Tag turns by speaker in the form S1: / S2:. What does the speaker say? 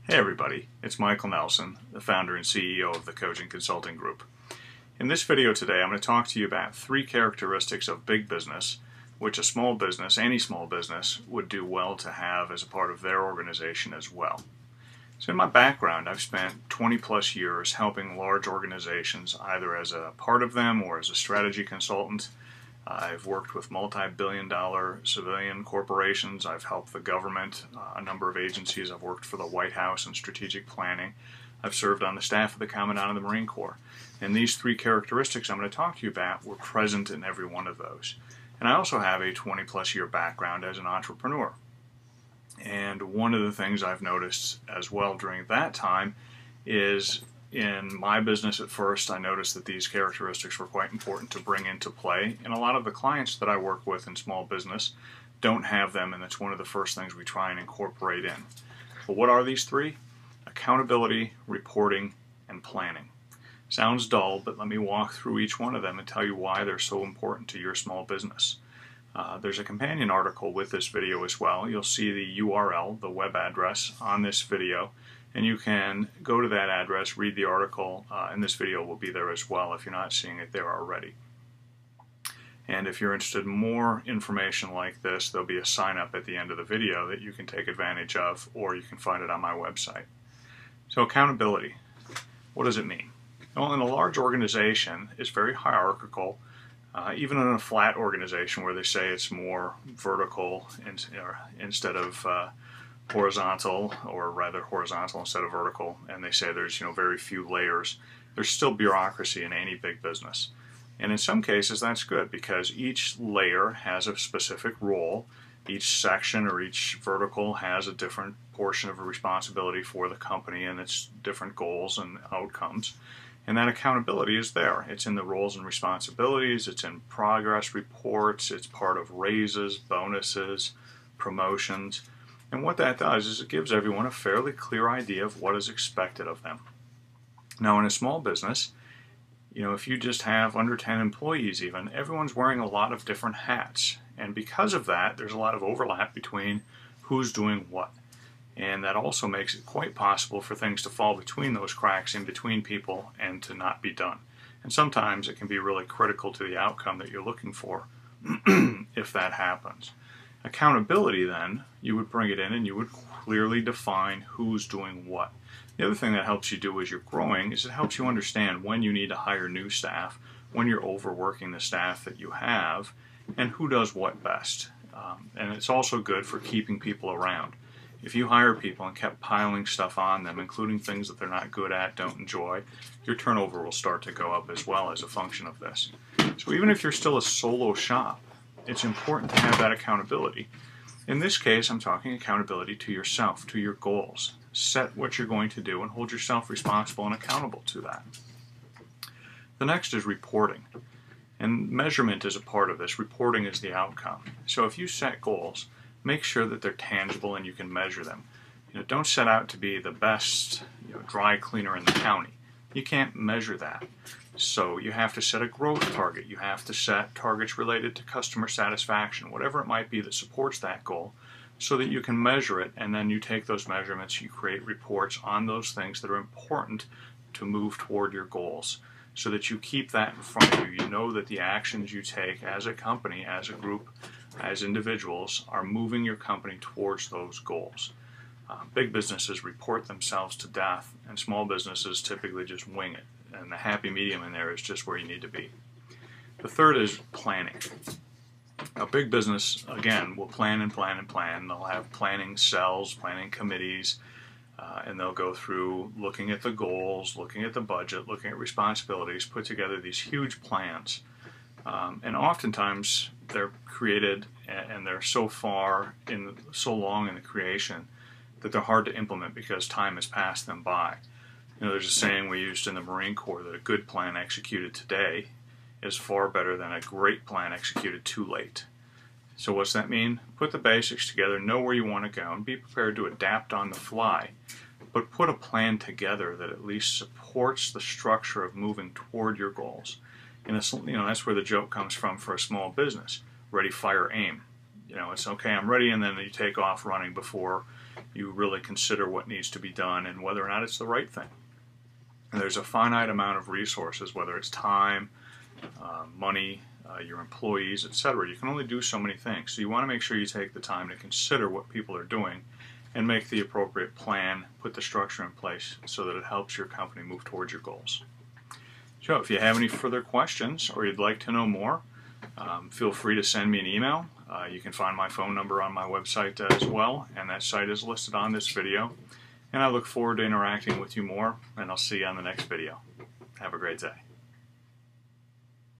S1: Hey everybody, it's Michael Nelson, the founder and CEO of the Cogent Consulting Group. In this video today, I'm going to talk to you about 3 characteristics of big business, which a small business, any small business, would do well to have as a part of their organization as well. So in my background, I've spent 20 plus years helping large organizations either as a part of them or as a strategy consultant. I've worked with multi-billion-dollar civilian corporations. I've helped the government, a number of agencies. I've worked for the White House in strategic planning. I've served on the staff of the Commandant of the Marine Corps. And these 3 characteristics I'm going to talk to you about were present in every one of those. And I also have a 20-plus year background as an entrepreneur. And one of the things I've noticed as well during that time is in my business at first, I noticed that these characteristics were quite important to bring into play, and a lot of the clients that I work with in small business don't have them, and it's one of the first things we try and incorporate in. But what are these 3? Accountability, reporting, and planning. Sounds dull, but let me walk through each one of them and tell you why they're so important to your small business. There's a companion article with this video as well. You'll see the URL, the web address, on this video, and you can go to that address, read the article, and this video will be there as well if you're not seeing it there already. And if you're interested in more information like this, there'll be a sign up at the end of the video that you can take advantage of, or you can find it on my website. So accountability, what does it mean? Well, in a large organization, it's very hierarchical. Even in a flat organization where they say it's more vertical instead of horizontal, or rather horizontal instead of vertical, and they say there's very few layers, there's still bureaucracy in any big business. And in some cases that's good because each layer has a specific role, each section or each vertical has a different portion of a responsibility for the company and its different goals and outcomes. And that accountability is there. It's in the roles and responsibilities, it's in progress reports, it's part of raises, bonuses, promotions. And what that does is it gives everyone a fairly clear idea of what is expected of them. Now in a small business, if you just have under 10 employees even, everyone's wearing a lot of different hats. And because of that, there's a lot of overlap between who's doing what. And that also makes it quite possible for things to fall between those cracks in between people and to not be done. And sometimes it can be really critical to the outcome that you're looking for if that happens. Accountability then, you would bring it in and you would clearly define who's doing what. The other thing that helps you do as you're growing is it helps you understand when you need to hire new staff, when you're overworking the staff that you have, and who does what best. And it's also good for keeping people around. If you hire people and kept piling stuff on them, including things that they're not good at, don't enjoy, your turnover will start to go up as well as a function of this. So even if you're still a solo shop, it's important to have that accountability. In this case, I'm talking accountability to yourself, to your goals. Set what you're going to do and hold yourself responsible and accountable to that. The next is reporting. And measurement is a part of this. Reporting is the outcome. So if you set goals, make sure that they're tangible and you can measure them. Don't set out to be the best dry cleaner in the county. You can't measure that. So you have to set a growth target. You have to set targets related to customer satisfaction, whatever it might be that supports that goal, so that you can measure it, and then you take those measurements, you create reports on those things that are important to move toward your goals, so that you keep that in front of you. You know that the actions you take as a company, as a group, as individuals are moving your company towards those goals. Big businesses report themselves to death, and small businesses typically just wing it. And the happy medium in there is just where you need to be. The third is planning. A big business, again, will plan and plan and plan. They'll have planning cells, planning committees, and they'll go through looking at the goals, looking at the budget, looking at responsibilities, put together these huge plans. And oftentimes they're created and they're so long in the creation that they're hard to implement because time has passed them by. There's a saying we used in the Marine Corps that a good plan executed today is far better than a great plan executed too late. So what's that mean? Put the basics together, know where you want to go, and be prepared to adapt on the fly. But put a plan together that at least supports the structure of moving toward your goals. And that's where the joke comes from for a small business. Ready, fire, aim. It's okay, I'm ready, and then you take off running before you really consider what needs to be done and whether or not it's the right thing. And there's a finite amount of resources, whether it's time, money, your employees, etc. You can only do so many things. So you want to make sure you take the time to consider what people are doing and make the appropriate plan, put the structure in place so that it helps your company move towards your goals. So if you have any further questions or you'd like to know more, feel free to send me an email. You can find my phone number on my website as well, and that site is listed on this video. And I look forward to interacting with you more, and I'll see you on the next video. Have a great day.